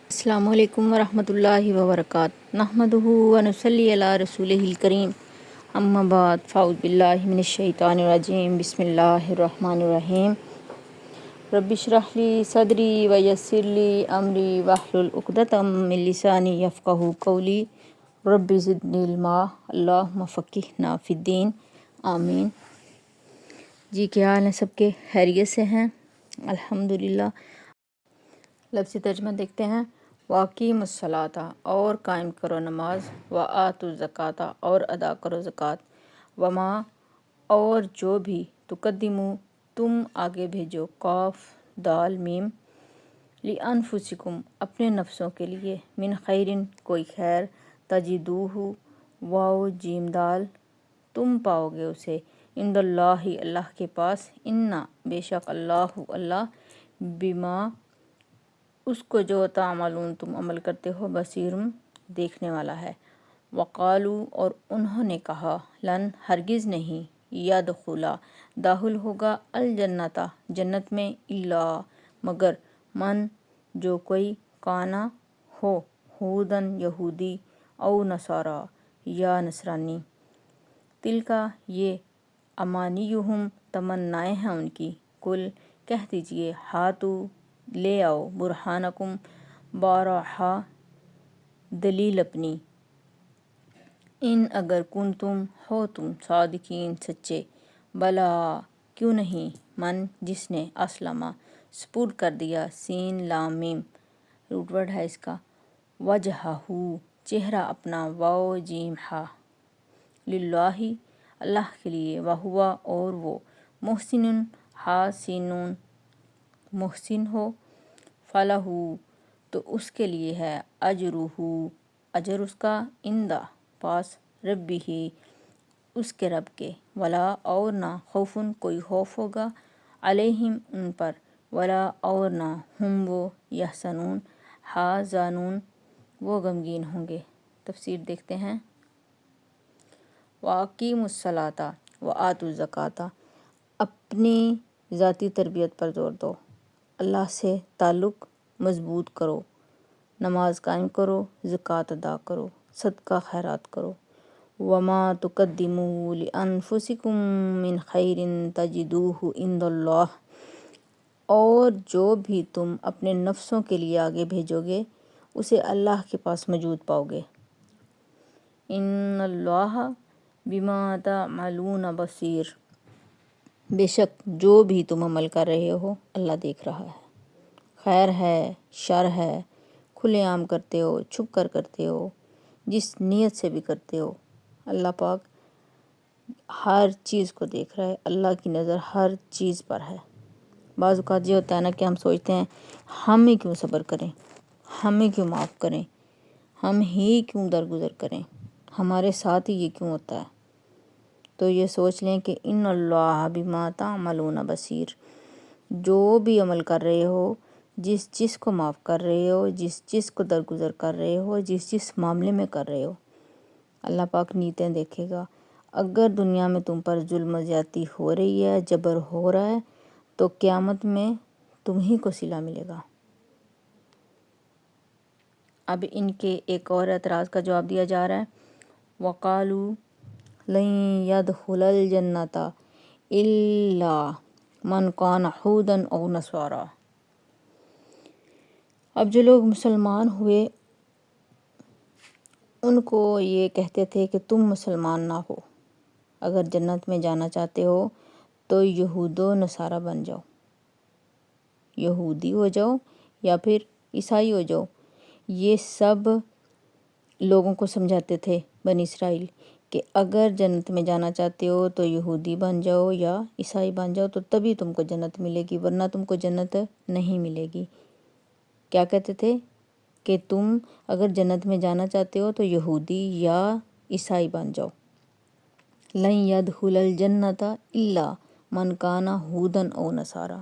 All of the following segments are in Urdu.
السلام علیکم ورحمۃ اللہ وبرکاتہ، نحمدہ و نصلی علی رسولہ الکریم، اما بعد، فاعوذ باللہ من الشیطان الرجیم، بسم اللہ الرحمن الرحیم۔ رب اشرح لی صدری ویسر لی امری واحلل عقدۃ من لسانی یفقہوا قولی، رب زدنی علما، اللہم فقہنا فی الدین، آمین۔ جی کیا حال ہیں سب کے؟ خیریت سے ہیں؟ الحمدللہ۔ لفظی ترجمہ دیکھتے ہیں۔ واقیم الصلاۃ، اور قائم کرو نماز، وآتوا الزکوٰۃ، اور ادا کرو زکوٰۃ، وما، اور جو بھی، تقدمو، تم آگے بھیجو، قاف دال میم، لانفسکم، اپنے نفسوں کے لیے، من خیرن، کوئی خیر، تجدوہ، واو جیم دال، تم پاؤ گے اسے، عند اللہ، اللہ کے پاس، انا، بے شک اللہ، اللہ، بما، اس کو جو تعملون تم عمل کرتے ہو، بصیرم، دیکھنے والا ہے۔ وقالو، اور انہوں نے کہا، لن، ہرگز نہیں، یدخلا، داخل ہوگا، الجنت، جنت میں، الا، مگر، من، جو کوئی، کانا، ہو، ہودن، یہودی، او نصارا، یا نصرانی، تلکا، یہ، امانیہم، تمنائیں ہیں ان کی، کل، کہہ دیجئے، ہاتو، لے آؤ، برہانکم، بارہا، دلیل اپنی، ان، اگر، کنتم، ہو تم، صادقین، سچے، بلا، کیوں نہیں، من، جس نے، اسلمہ، سپرد کر دیا، سین لام میم، روٹ ورڈ ہے اس کا، وجہہ، چہرہ اپنا، واو جیم ہا، للہ، اللہ کے لیے، وہوا، اور وہ، محسن، ہا سین نون، محسن ہو، فلہ، تو اس کے لیے ہے، اجرہ، اجر اس کا، عند، پاس، ربہ، اس کے رب کے، ولا، اور نہ، خوفن، کوئی خوف ہوگا، علیہم، ان پر، ولا، اور نہ، ہم وہ، یحزنون، حزانون، وہ غمگین ہوں گے۔ تفسیر دیکھتے ہیں۔ وَأَقِیمُوا الصَّلَاةَ وَآتُوا الزَّکَاةَ، اپنی ذاتی تربیت پر زور دو، اللہ سے تعلق مضبوط کرو، نماز قائم کرو، زکوٰۃ ادا کرو، صدقہ خیرات کرو، وما تقدموا لانفسکم من خیر تجدوہ عند اللہ، اور جو بھی تم اپنے نفسوں کے لیے آگے بھیجو گے، اسے اللہ کے پاس موجود پاؤ گے، ان اللہ بما تعملون بصیر، بے شک جو بھی تم عمل کر رہے ہو اللہ دیکھ رہا ہے، خیر ہے، شر ہے، کھلے عام کرتے ہو، چھپ کر کرتے ہو، جس نیت سے بھی کرتے ہو، اللہ پاک ہر چیز کو دیکھ رہا ہے، اللہ کی نظر ہر چیز پر ہے۔ بعض اوقات یہ ہوتا ہے نا کہ ہم سوچتے ہیں ہم ہی کیوں صبر کریں، ہم ہی کیوں معاف کریں، ہم ہی کیوں درگزر کریں، ہمارے ساتھ ہی یہ کیوں ہوتا ہے۔ تو یہ سوچ لیں کہ ان اللہ بما تعملون بصیر، جو بھی عمل کر رہے ہو، جس چیز کو معاف کر رہے ہو، جس چیز کو درگزر کر رہے ہو، جس معاملے میں کر رہے ہو، اللہ پاک نیتیں دیکھے گا۔ اگر دنیا میں تم پر ظلم و زیادتی ہو رہی ہے، جبر ہو رہا ہے، تو قیامت میں تمہیں کو صلہ ملے گا۔ اب ان کے ایک اور اعتراض کا جواب دیا جا رہا ہے۔ وقالوا لن يدخل الجنۃ الا من کان ہودا او نصارا، اب جو لوگ مسلمان ہوئے ان کو یہ کہتے تھے کہ تم مسلمان نہ ہو، اگر جنت میں جانا چاہتے ہو تو یہود و نصارہ بن جاؤ، یہودی ہو جاؤ یا پھر عیسائی ہو جاؤ۔ یہ سب لوگوں کو سمجھاتے تھے بنی اسرائیل کہ اگر جنت میں جانا چاہتے ہو تو یہودی بن جاؤ یا عیسائی بن جاؤ، تو تبھی تم کو جنت ملے گی، ورنہ تم کو جنت نہیں ملے گی۔ کیا کہتے تھے کہ تم اگر جنت میں جانا چاہتے ہو تو یہودی یا عیسائی بن جاؤ، لن يدخل الجنۃ الا من کان ہودا او نصارا،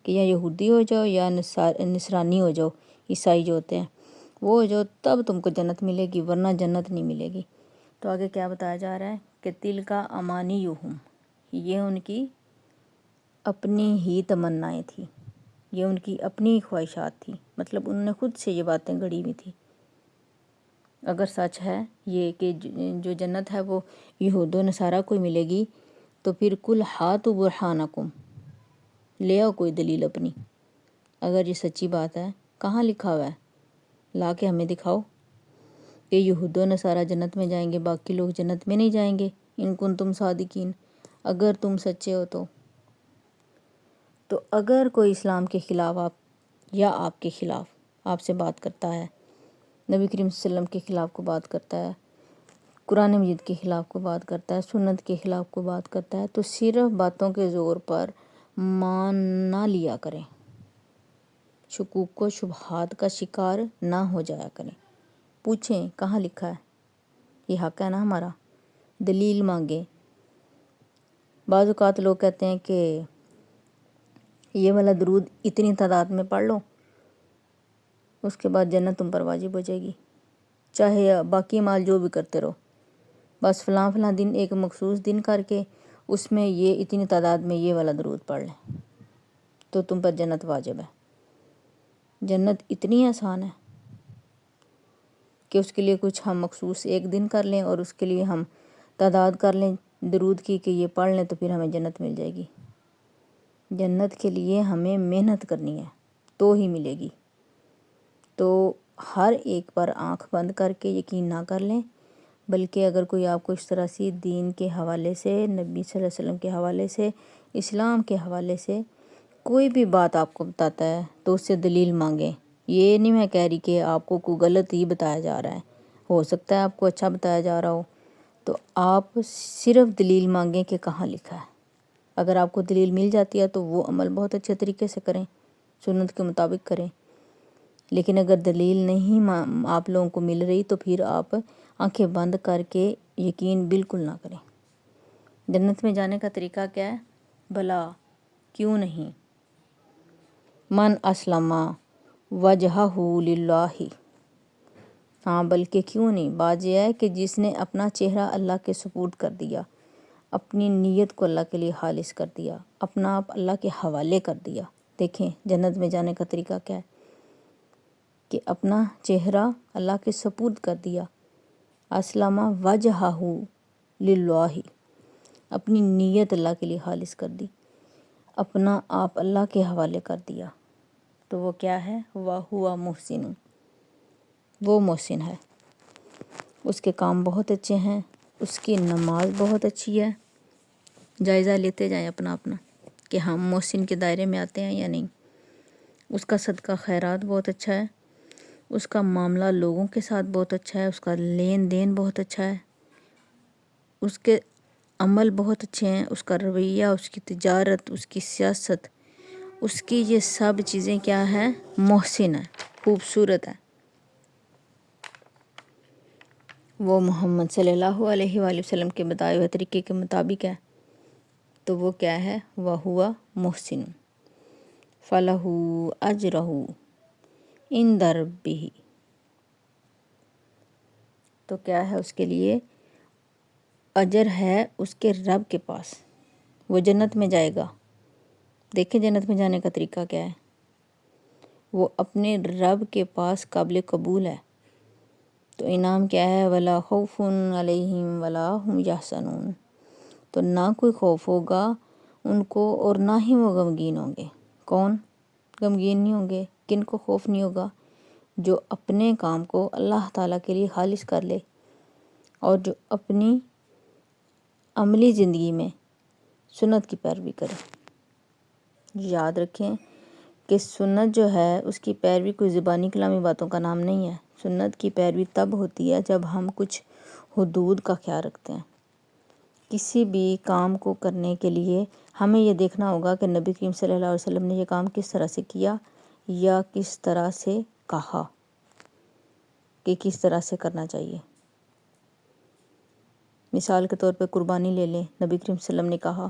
کہ یا یہودی ہو جاؤ یا نصرانی ہو جاؤ، عیسائی جو ہوتے ہیں وہ ہو جاؤ، تب تم کو جنت ملے گی، ورنہ جنت نہیں ملے گی۔ تو آگے کیا بتایا جا رہا ہے کہ تلک امانیہم، یہ ان کی اپنی ہی تمنائیں تھیں، یہ ان کی اپنی خواہشات تھی، مطلب انہوں نے خود سے یہ باتیں گھڑی ہوئی تھی۔ اگر سچ ہے یہ کہ جو جنت ہے وہ یہود و نصارہ کو ملے گی، تو پھر کل ہاتھو برہانکم، لے آؤ کوئی دلیل اپنی۔ اگر یہ سچی بات ہے، کہاں لکھا ہوا ہے؟ لا کے ہمیں دکھاؤ کہ یہود و نصارہ جنت میں جائیں گے، باقی لوگ جنت میں نہیں جائیں گے۔ ان کنتم صادقین، اگر تم سچے ہو تو اگر کوئی اسلام کے خلاف آپ کے خلاف آپ سے بات کرتا ہے، نبی کریم صلی اللہ علیہ وسلم کے خلاف کو بات کرتا ہے، قرآن مجید کے خلاف کو بات کرتا ہے، سنت کے خلاف کو بات کرتا ہے، تو صرف باتوں کے زور پر مان نہ لیا کریں، شکوک و شبہات کا شکار نہ ہو جایا کریں۔ پوچھیں کہاں لکھا ہے، یہ حق ہے نا ہمارا، دلیل مانگیں۔ بعض اوقات لوگ کہتے ہیں کہ یہ والا درود اتنی تعداد میں پڑھ لو، اس کے بعد جنت تم پر واجب ہو جائے گی، چاہے باقی مال جو بھی کرتے رہو، بس فلاں فلاں دن ایک مخصوص دن کر کے اس میں یہ اتنی تعداد میں یہ والا درود پڑھ لیں تو تم پر جنت واجب ہے۔ جنت اتنی آسان ہے کہ اس کے لیے کچھ ہم مخصوص ایک دن کر لیں اور اس کے لیے ہم تعداد کر لیں درود کی کہ یہ پڑھ لیں تو پھر ہمیں جنت مل جائے گی۔ جنت کے لیے ہمیں محنت کرنی ہے تو ہی ملے گی۔ تو ہر ایک پر آنکھ بند کر کے یقین نہ کر لیں، بلکہ اگر کوئی آپ کو اس طرح سے دین کے حوالے سے، نبی صلی اللہ علیہ وسلم کے حوالے سے، اسلام کے حوالے سے کوئی بھی بات آپ کو بتاتا ہے تو اس سے دلیل مانگیں۔ یہ نہیں میں کہہ رہی کہ آپ کو کوئی غلط ہی بتایا جا رہا ہے، ہو سکتا ہے آپ کو اچھا بتایا جا رہا ہو، تو آپ صرف دلیل مانگیں کہ کہاں لکھا ہے۔ اگر آپ کو دلیل مل جاتی ہے تو وہ عمل بہت اچھے طریقے سے کریں، سنت کے مطابق کریں۔ لیکن اگر دلیل نہیں آپ لوگوں کو مل رہی تو پھر آپ آنکھیں بند کر کے یقین بالکل نہ کریں۔ جنت میں جانے کا طریقہ کیا ہے؟ بھلا کیوں نہیں، من اسلم وجہہ للہ، ہاں بلکہ کیوں نہیں، بات یہ ہے کہ جس نے اپنا چہرہ اللہ کے سپرد کر دیا، اپنی نیت کو اللہ کے لیے خالص کر دیا، اپنا آپ اللہ کے حوالے کر دیا۔ دیکھیں جنت میں جانے کا طریقہ کیا ہے کہ اپنا چہرہ اللہ کے سپرد کر دیا، اسلم وجہہ للہ، اپنی نیت اللہ کے لیے خالص کر دی، اپنا آپ اللہ کے حوالے کر دیا، تو وہ کیا ہے؟ وَهُوَ مُحْسِنٌ، وہ محسن ہے، اس کے کام بہت اچھے ہیں، اس کی نماز بہت اچھی ہے۔ جائزہ لیتے جائیں اپنا کہ ہم محسن کے دائرے میں آتے ہیں یا نہیں۔ اس کا صدقہ خیرات بہت اچھا ہے، اس کا معاملہ لوگوں کے ساتھ بہت اچھا ہے، اس کا لین دین بہت اچھا ہے، اس کے عمل بہت اچھے ہیں، اس کا رویہ، اس کی تجارت، اس کی سیاست، اس کی یہ سب چیزیں کیا ہیں؟ محسن ہے، خوبصورت ہے۔ وہ محمد صلی اللہ علیہ وآلہ وسلم کے بتائے ہوئے طریقے کے مطابق ہے، تو وہ کیا ہے؟ وَهُوَ مُحْسِنٌ فَلَهُ أَجْرُهُ عِنْدَ رَبِّهِ، تو کیا ہے؟ اس کے لیے اجر ہے اس کے رب کے پاس، وہ جنت میں جائے گا۔ دیکھیں جنت میں جانے کا طریقہ کیا ہے، وہ اپنے رب کے پاس قابل قبول ہے، تو انعام کیا ہے؟ وَلَا خَوْفٌ عَلَيْهِمْ وَلَا هُمْ يَحْزَنُونَ، تو نہ کوئی خوف ہوگا ان کو اور نہ ہی وہ غمگین ہوں گے۔ کون غمگین نہیں ہوں گے؟ کن کو خوف نہیں ہوگا؟ جو اپنے کام کو اللہ تعالیٰ کے لیے خالص کر لے اور جو اپنی عملی زندگی میں سنت کی پیروی کرے۔ یاد رکھیں کہ سنت جو ہے اس کی پیروی کوئی زبانی کلامی باتوں کا نام نہیں ہے۔ سنت کی پیروی تب ہوتی ہے جب ہم کچھ حدود کا خیال رکھتے ہیں۔ کسی بھی کام کو کرنے کے لیے ہمیں یہ دیکھنا ہوگا کہ نبی کریم صلی اللہ علیہ وسلم نے یہ کام کس طرح سے کیا یا کس طرح سے کہا کہ کس طرح سے کرنا چاہیے۔ مثال کے طور پہ قربانی لے لیں، نبی کریم صلی اللہ علیہ وسلم نے کہا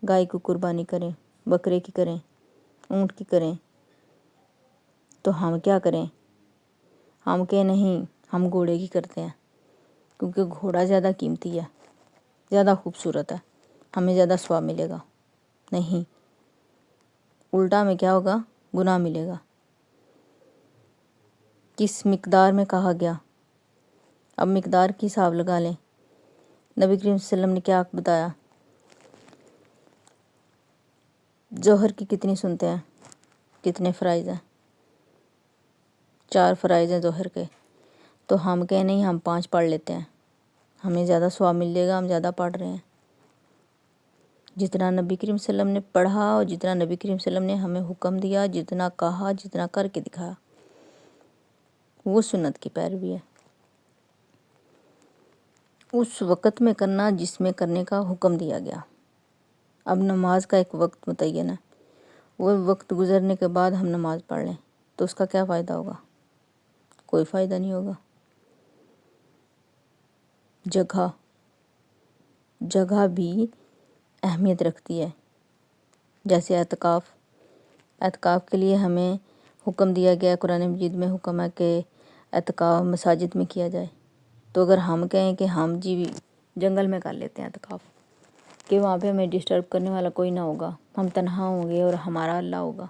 گائے کو قربانی کریں، بکرے کی کریں، اونٹ کی کریں، تو ہم کیا کریں؟ ہم کہ نہیں، ہم گھوڑے کی کرتے ہیں کیونکہ گھوڑا زیادہ قیمتی ہے، زیادہ خوبصورت ہے، ہمیں زیادہ ثواب ملے گا۔ نہیں، الٹا میں کیا ہوگا؟ گناہ ملے گا۔ کس مقدار میں کہا گیا، اب مقدار کی حساب لگا لیں۔ نبی کریم صلی اللہ علیہ وسلم نے کیا بتایا، ظہر کی کتنی سنتے ہیں، کتنے فرائض ہیں؟ 4 فرائض ہیں ظہر کے، تو ہم کہیں نہیں ہم 5 پڑھ لیتے ہیں، ہمیں زیادہ ثواب مل جائے گا، ہم زیادہ پڑھ رہے ہیں۔ جتنا نبی کریم صلی اللہ علیہ وسلم نے پڑھا اور جتنا نبی کریم صلی اللہ علیہ وسلم نے ہمیں حکم دیا، جتنا کہا، جتنا کر کے دکھایا، وہ سنت کی پیروی ہے۔ اس وقت میں کرنا جس میں کرنے کا حکم دیا گیا۔ اب نماز کا ایک وقت متعین ہے، وہ وقت گزرنے کے بعد ہم نماز پڑھ لیں تو اس کا کیا فائدہ ہوگا؟ کوئی فائدہ نہیں ہوگا۔ جگہ بھی اہمیت رکھتی ہے، جیسے اعتکاف کے لیے ہمیں حکم دیا گیا، قرآن مجید میں حکم ہے کہ اعتکاف مساجد میں کیا جائے۔ تو اگر ہم کہیں کہ ہم جی جنگل میں کر لیتے ہیں اعتکاف، کہ وہاں پہ ہمیں ڈسٹرب کرنے والا کوئی نہ ہوگا، ہم تنہا ہوں گے اور ہمارا اللہ ہوگا،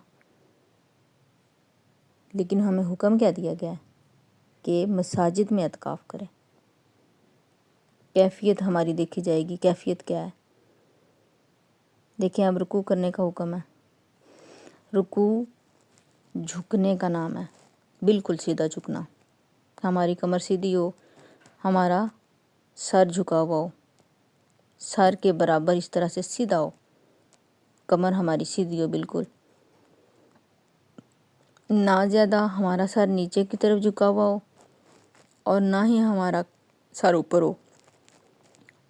لیکن ہمیں حکم کیا دیا گیا ہے کہ مساجد میں اعتکاف کریں۔ کیفیت ہماری دیکھی جائے گی، کیفیت کیا ہے؟ دیکھیں اب رکوع کرنے کا حکم ہے۔ رکوع جھکنے کا نام ہے، بالکل سیدھا جھکنا، ہماری کمر سیدھی ہو، ہمارا سر جھکا ہوا ہو، سر کے برابر اس طرح سے سیدھا ہو، کمر ہماری سیدھی ہو بالکل، نہ زیادہ ہمارا سر نیچے کی طرف جھکا ہوا ہو اور نہ ہی ہمارا سر اوپر ہو،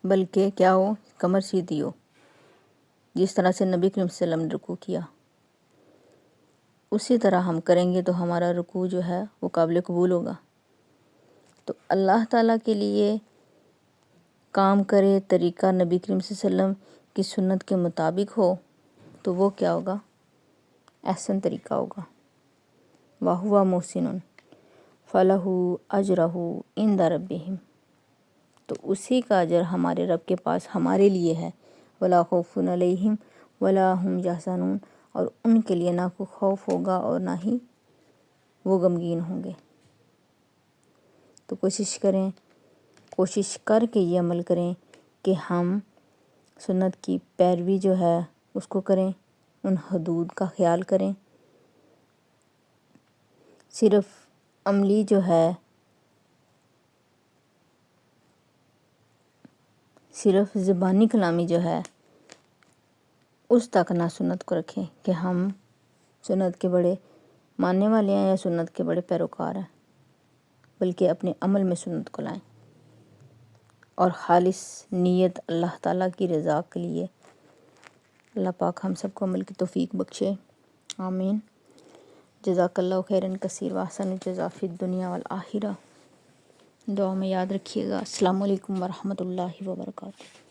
بلکہ کیا ہو، کمر سیدھی ہو، جس طرح سے نبی کریم صلی اللہ علیہ وسلم نے رکوع کیا اسی طرح ہم کریں گے تو ہمارا رکوع جو ہے وہ قابل قبول ہوگا۔ تو اللہ تعالیٰ کے لیے کام کرے، طریقہ نبی کریم صلی اللہ علیہ وسلم کی سنت کے مطابق ہو تو وہ کیا ہوگا؟ احسن طریقہ ہوگا۔ وَهُوَ مُحْسِنٌ فَلَهُ أَجْرُهُ عِنْدَ رَبِّهِ، تو اسی کا اجر ہمارے رب کے پاس ہمارے لیے ہے۔ وَلَا خَوْفٌ عَلَيْهِمْ وَلَا هُمْ يَحْزَنُونَ، اور ان کے لیے نہ کوئی خوف ہوگا اور نہ ہی وہ غمگین ہوں گے۔ تو کوشش کر کے یہ عمل کریں کہ ہم سنت کی پیروی جو ہے اس کو کریں، ان حدود کا خیال کریں۔ صرف عملی جو ہے، صرف زبانی کلامی جو ہے اس تک نہ سنت کو رکھیں کہ ہم سنت کے بڑے ماننے والے ہیں یا سنت کے بڑے پیروکار ہیں، بلکہ اپنے عمل میں سنت کو لائیں اور خالص نیت اللہ تعالیٰ کی رضا کے لیے۔ اللہ پاک ہم سب کو عمل کی توفیق بخشے، آمین۔ جزاک اللہ خیرن کثیر واحسن الجزا فی الدنیا والآخرہ۔ دعا میں یاد رکھیے گا۔ السلام علیکم ورحمۃ اللہ وبرکاتہ۔